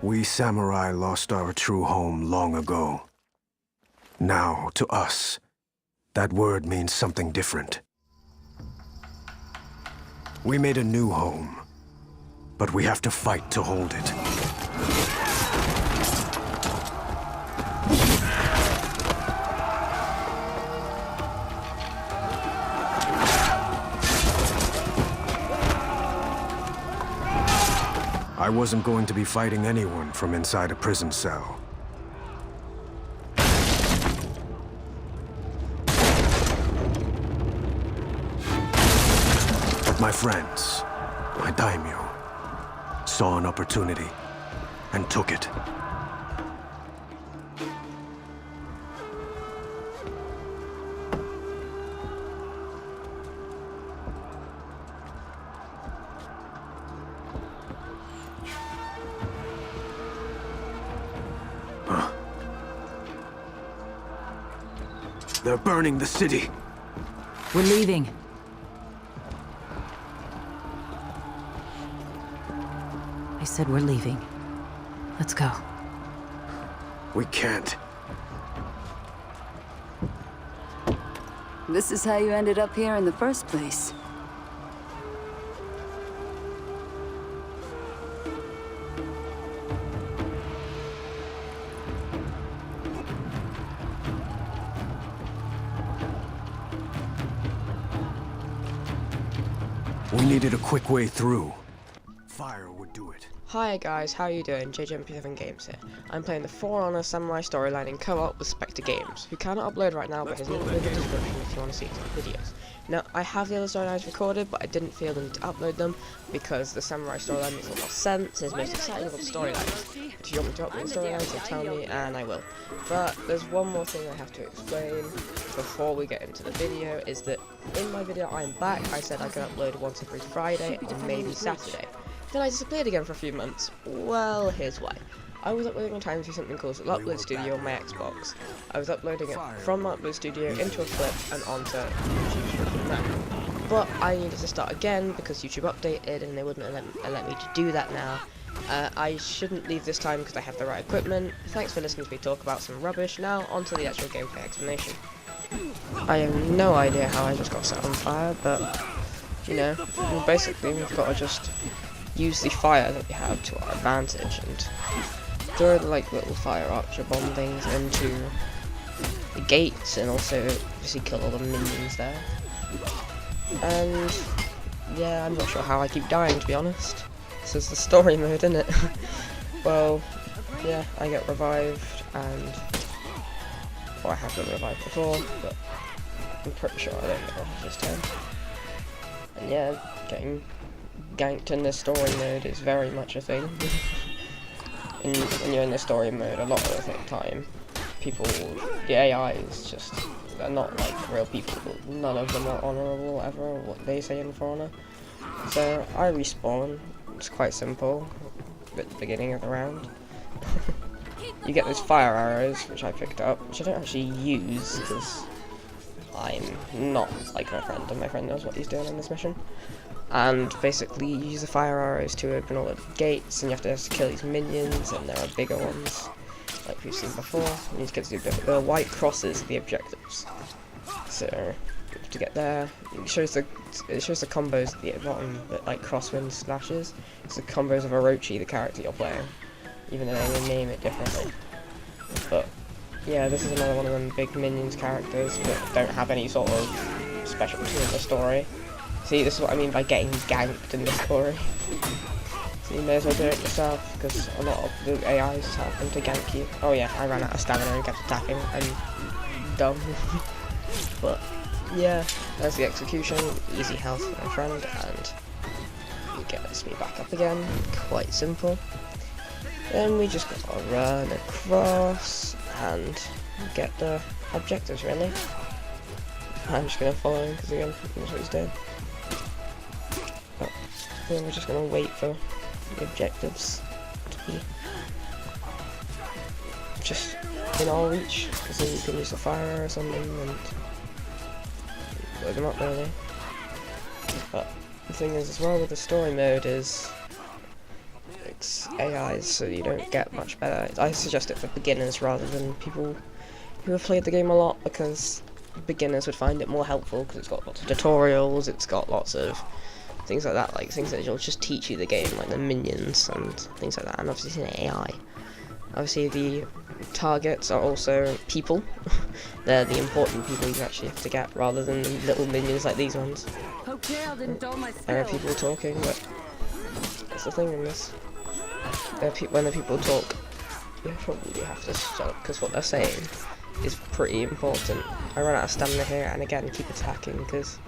We samurai lost our true home long ago. Now, to us, that word means something different. We made a new home, but we have to fight to hold it. I wasn't going to be fighting anyone from inside a prison cell. But my friends, my daimyo, saw an opportunity and took it. They're burning the city. We're leaving. I said we're leaving. Let's go. We can't. This is how you ended up here in the first place. We needed a quick way through. Fire would do it. Hi guys, how are you doing? JJMP7 Games here. I'm playing the For Honor Samurai storyline in co-op with Spectre Games, who cannot upload right now, but his link will be in the description if you want to see his videos. Now, I have the other storylines recorded, but I didn't feel the need to upload them because the Samurai storyline makes a lot more sense. It's most exciting of the storylines. If you want me to upload the storylines, then tell me, and I will. But there's one more thing I have to explain before we get into the video, is that in my video I'm back, I said I could upload once every Friday or maybe Saturday. Then I disappeared again for a few months. Well, here's why. I was uploading on time through something called Upload Studio on my Xbox. I was uploading it from Upload Studio into a clip and onto YouTube now. But I needed to start again because YouTube updated and they wouldn't let me to do that now. I shouldn't leave this time because I have the right equipment. Thanks for listening to me talk about some rubbish. Now onto the actual gameplay explanation. I have no idea how I just got set on fire, but you know, basically we've got to just use the fire that we have to our advantage and throw the like little fire archer bomb things into the gates and also obviously kill all the minions there. And yeah, I'm not sure how I keep dying, to be honest. This is the story mode, isn't it? Well, yeah, I get revived and I have been revived before, but I'm pretty sure I don't get revived this time. And yeah, getting ganked in the story mode is very much a thing. When you're in the story mode, a lot of the time, the AI is just, they're not like real people. None of them are honourable ever, what they say in For Honor. So I respawn. It's quite simple at the beginning of the round. You get those fire arrows, which I picked up, which I don't actually use because I'm not like my friend, and my friend knows what he's doing in this mission. And basically you use the fire arrows to open all the gates, and you have to kill these minions, and there are bigger ones, like we've seen before. You need to get to the white crosses are the objectives. So to get there, it shows the combos at the bottom, that like crosswind slashes. It's the combos of Orochi, the character you're playing, even though they name it differently. But yeah, this is another one of them big minions characters that don't have any sort of specialty in the story. See, this is what I mean by getting ganked in the story. So you may as well do it yourself, because a lot of the AIs happen to gank you. Oh yeah, I ran out of stamina and kept attacking, and dumb. But yeah, there's the execution, easy health for my friend, and it gets me back up again. Quite simple. Then we just gotta run across and get the objectives, really. I'm just gonna follow him, because again, that's what he's doing. But then we're just gonna wait for the objectives to be just in our reach, because then you can use the fire or something and load them up, really. But the thing is, as well with the story mode, is it's AIs, so you don't get much better. I suggest it for beginners rather than people who have played the game a lot, because beginners would find it more helpful because it's got lots of tutorials, it's got lots of things like that, like things that will just teach you the game, like the minions and things like that, and obviously it's an AI. Obviously the targets are also people. They're the important people you actually have to get, rather than little minions like these ones. Okay, I'll indulge my There are people talking, but that's the thing in this. When the people talk, you probably have to shut up, because what they're saying is pretty important. I run out of stamina here, and again, keep attacking, because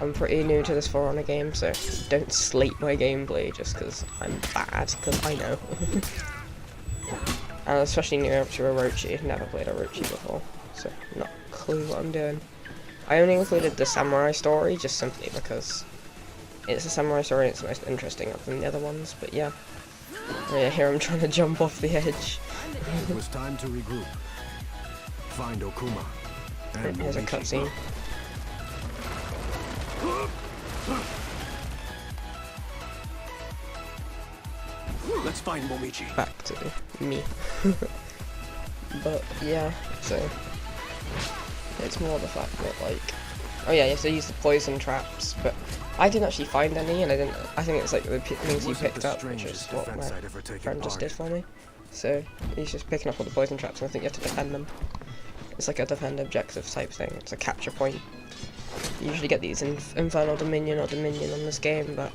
I'm pretty new to this For Honor game, so don't slate my gameplay just because I'm bad, because I know. And especially new to Orochi, never played Orochi before, so not a clue what I'm doing. I only included the samurai story just simply because it's a samurai story and it's the most interesting than the other ones, but yeah. Here I'm trying to jump off the edge. It was time to regroup. Find Okuma. And Here's a cutscene. Let's find Momichi. Back to me. But yeah, so it's more the fact that, like, oh yeah, you have to use the poison traps, but I didn't actually find any, and I think it's like the things you picked up, which is what my friend just did for me. So he's just picking up all the poison traps, and I think you have to defend them. It's like a defend objective type thing. It's a capture point. You usually get these in Infernal Dominion or Dominion on this game, but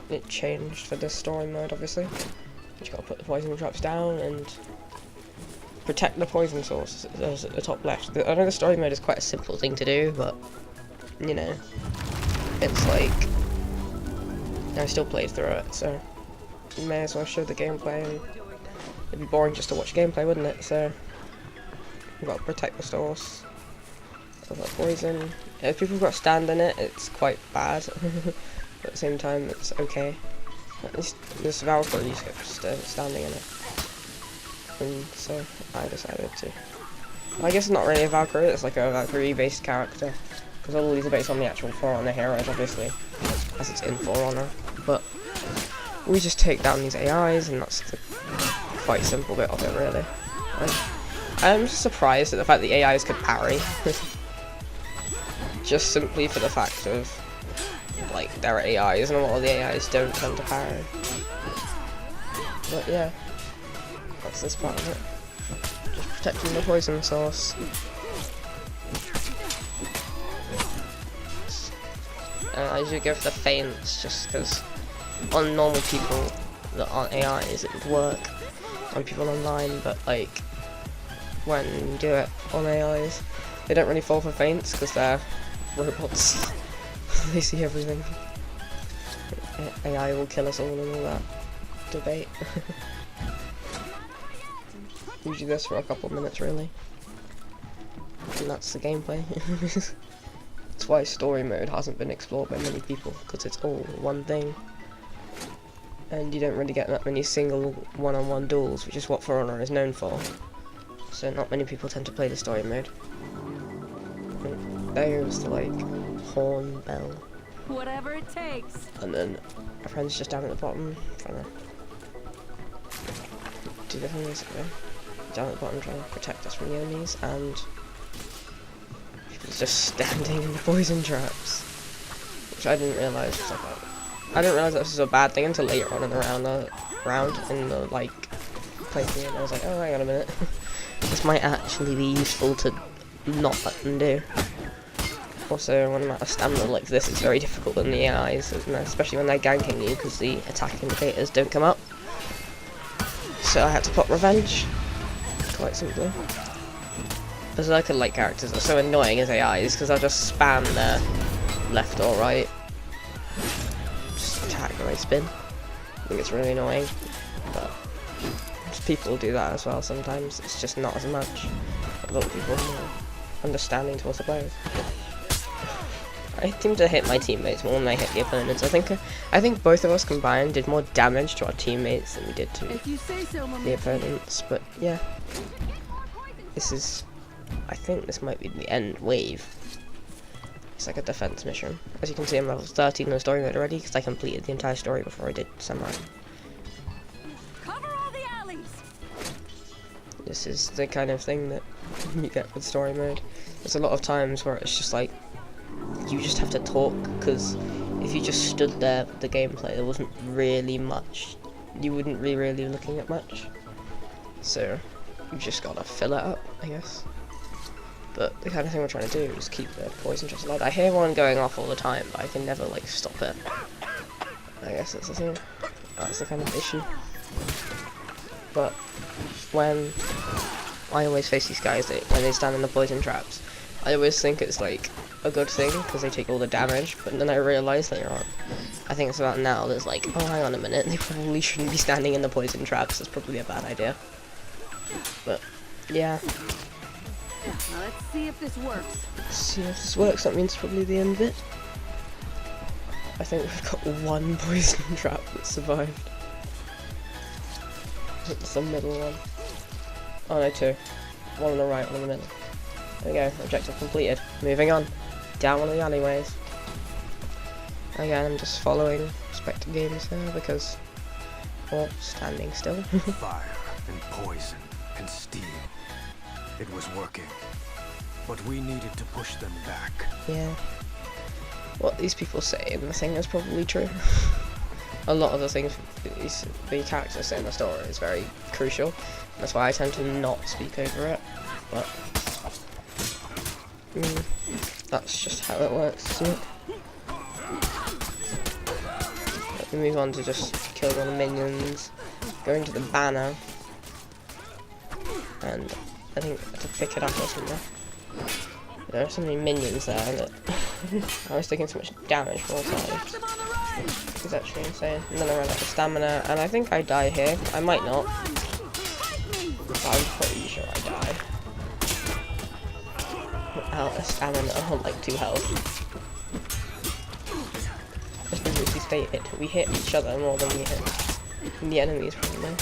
it changed for this story mode, obviously. You just gotta put the poison traps down and protect the poison source at the top left. I know the story mode is quite a simple thing to do, but you know, it's like I still played through it, so you may as well show the gameplay. And it'd be boring just to watch gameplay, wouldn't it? So you've got to protect the source of that poison. If people have got stand in it, it's quite bad. But at the same time, it's okay. At least this Valkyrie just standing in it. And so I decided to. Well, I guess it's not really a Valkyrie, it's like a Valkyrie-based character. Because all these are based on the actual For Honor heroes, obviously. As it's in For Honor. But we just take down these AIs, and that's the quite simple bit of it, really. I'm surprised at the fact the AIs could parry. Just simply for the fact of, like, there are AIs, and a lot of the AIs don't tend to parry. But yeah, that's this part of it. Just protecting the poison source. I usually go for the feints, just because on normal people that aren't AIs it would work on people online, but like when you do it on AIs, they don't really fall for feints because they're robots. They see everything. AI will kill us all and all that debate. Usually this for a couple minutes, really. And that's the gameplay. That's why story mode hasn't been explored by many people, because it's all one thing. And you don't really get that many single one-on-one duels, which is what For Honor is known for. So not many people tend to play the story mode. And there's the, like, horn bell. Whatever it takes. And then our friend's just down at the bottom, trying to do the thing basically. Down at the bottom trying to protect us from the enemies, and he's just standing in the poison traps. Which I didn't realise was like that. I didn't realise that this was a bad thing until later on in the round in the like playthrough, and I was like, oh, hang on a minute. This might actually be useful to not let them do. Also, when I'm out of stamina like this, it's very difficult in the AIs, especially when they're ganking you, because the attack indicators don't come up. So I had to pop revenge, quite simply. Because I could like characters that are so annoying as AIs, because I'll just spam their left or right. Just attack when I spin. I think it's really annoying, but people do that as well sometimes. It's just not as much. A lot of people are more understanding towards the players. I seem to hit my teammates more than I hit the opponents. I think both of us combined did more damage to our teammates than we did to the opponents. But yeah, I think this might be the end wave. It's like a defense mission. As you can see, I'm level 13 in the story mode already because I completed the entire story before I did Samurai. This is the kind of thing that you get with story mode. There's a lot of times where it's just like, you just have to talk, because if you just stood there with the gameplay, there wasn't really much. You wouldn't be really looking at much. So, you just gotta fill it up, I guess. But the kind of thing we're trying to do is keep the poison traps alive. I hear one going off all the time, but I can never, like, stop it. I guess that's the thing. That's the kind of issue. But when I always face these guys, when they stand in the poison traps, I always think it's like a good thing because they take all the damage, but then I realise later on, I think it's about now, there's like, oh hang on a minute, they probably shouldn't be standing in the poison traps, that's probably a bad idea. But yeah. Now let's see if this works. See if this works, that means probably the end of it. I think we've got one poison trap that survived. It's the middle one. Oh no, two. One on the right, one in the middle. There we go, objective completed. Moving on. Down one of the alleyways. Again, I'm just following Spectre Games here because, well, standing still. Fire and poison and steel. It was working. But we needed to push them back. Yeah. What these people say in the thing is probably true. A lot of the things the characters say in the story is very crucial. That's why I tend to not speak over it. But that's just how it works, isn't it? Let me move on to just killing all the minions, going to the banner, and I think to pick it up or something. There are so many minions there that I was taking so much damage from all sides. It's actually insane. And then I ran out of stamina, and I think I die here. I might not, but I'm pretty sure I die. Out of stamina on like 2 health. As previously stated, we hit each other more than we hit the enemies, probably.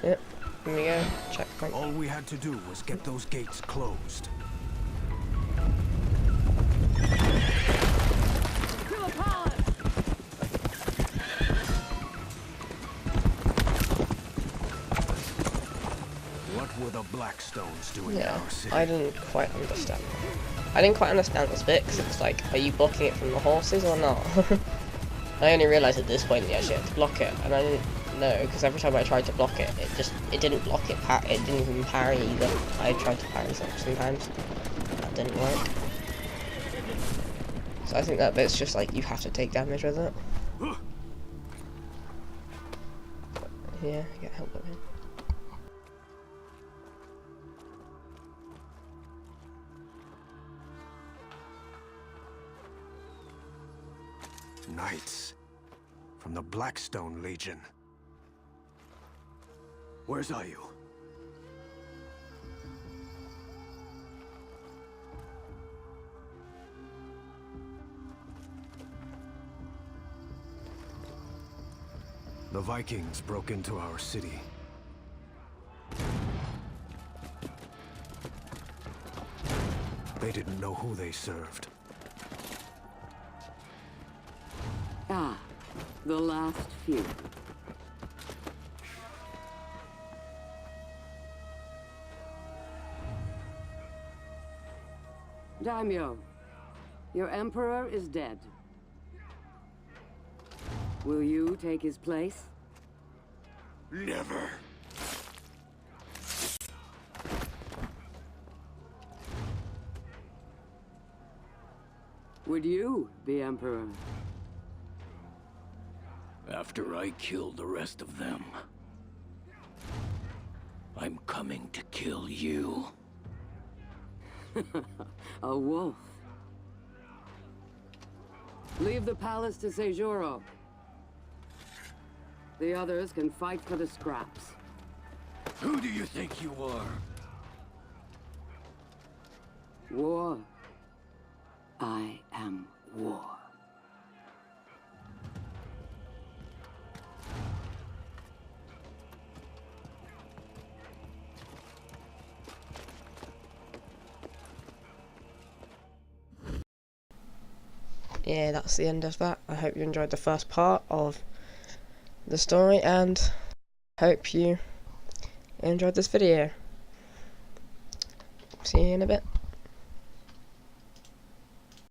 Yep. Here we go, checkpoint. All we had to do was get those gates closed. What were the Blackstones doing in our city? I didn't quite understand. I didn't quite understand this bit, because it's like, are you blocking it from the horses or not? I only realised at this point that you actually had to block it, and I didn't know, because every time I tried to block it, it didn't block it, it didn't even parry either. I tried to parry sometimes, that didn't work. So I think that bit's just like, you have to take damage with it. But, yeah, get help with it. Knights from the Blackstone Legion. Where's Ayu? The Vikings broke into our city. They didn't know who they served. Ah, the last few. Daimyo, your emperor is dead. Will you take his place? Never. Would you be emperor? After I kill the rest of them, I'm coming to kill you. A wolf. Leave the palace to Seijuro. The others can fight for the scraps. Who do you think you are? War. I am war. Yeah, that's the end of that. I hope you enjoyed the first part of the story, and hope you enjoyed this video. See you in a bit.